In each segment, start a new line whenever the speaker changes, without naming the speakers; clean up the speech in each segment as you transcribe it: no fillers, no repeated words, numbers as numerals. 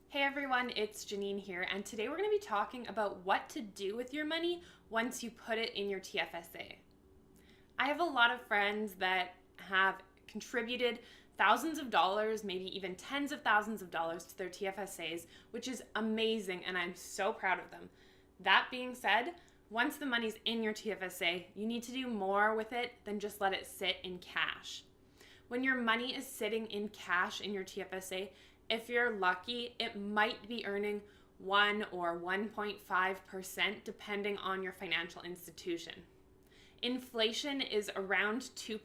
Hey everyone, it's Janine here, and today we're going to be talking about what to do with your money once you put it in your TFSA. I have a lot of friends that have contributed thousands of dollars, maybe even tens of thousands of dollars to their TFSAs, which is amazing, and I'm so proud of them. That being said, once the money's in your TFSA, you need to do more with it than just let it sit in cash. When your money is sitting in cash in your TFSA, if you're lucky, it might be earning 1 or 1.5% depending on your financial institution. Inflation is around 2%,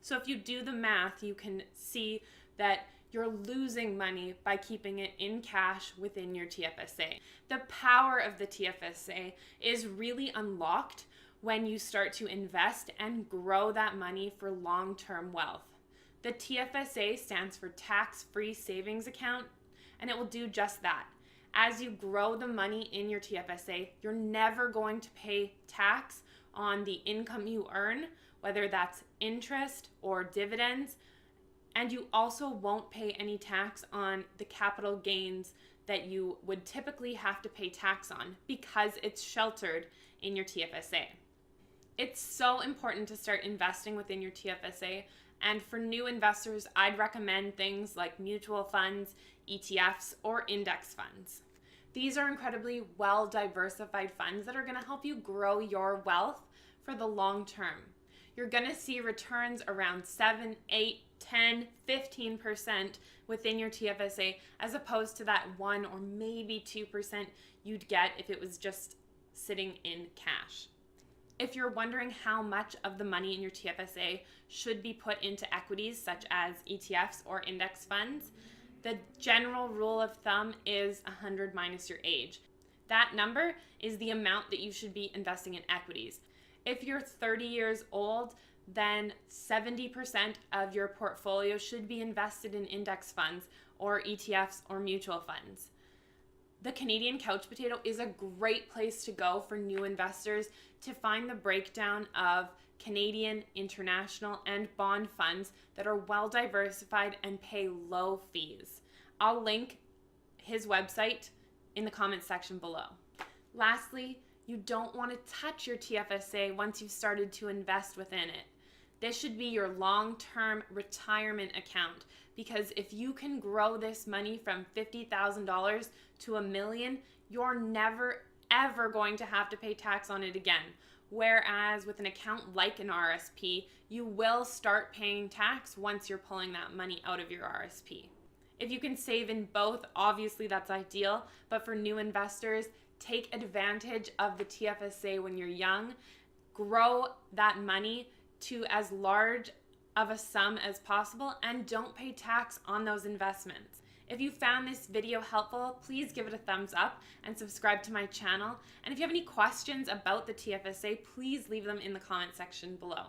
so if you do the math, you can see that you're losing money by keeping it in cash within your TFSA. The power of the TFSA is really unlocked when you start to invest and grow that money for long-term wealth. The TFSA stands for Tax-Free Savings Account, and it will do just that. As you grow the money in your TFSA, you're never going to pay tax on the income you earn, whether that's interest or dividends, and you also won't pay any tax on the capital gains that you would typically have to pay tax on because it's sheltered in your TFSA. It's so important to start investing within your TFSA. And for new investors, I'd recommend things like mutual funds, ETFs, or index funds. These are incredibly well-diversified funds that are going to help you grow your wealth for the long term. You're going to see returns around 7, 8, 10, 15% within your TFSA as opposed to that 1 or maybe 2% you'd get if it was just sitting in cash. If you're wondering how much of the money in your TFSA should be put into equities such as ETFs or index funds, the general rule of thumb is 100 minus your age. That number is the amount that you should be investing in equities. If you're 30 years old, then 70% of your portfolio should be invested in index funds or ETFs or mutual funds. The Canadian couch potato is a great place to go for new investors to find the breakdown of Canadian, international, and bond funds that are well diversified and pay low fees. I'll link his website in the comments section below. Lastly, you don't want to touch your TFSA once you've started to invest within it. This should be your long-term retirement account because if you can grow this money from $50,000 to $1 million, you're never ever going to have to pay tax on it again. Whereas with an account like an RSP, you will start paying tax once you're pulling that money out of your RSP. If you can save in both, obviously that's ideal, but for new investors, take advantage of the TFSA when you're young, grow that money to as large of a sum as possible, and don't pay tax on those investments. If you found this video helpful, please give it a thumbs up and subscribe to my channel. And if you have any questions about the TFSA, please leave them in the comment section below.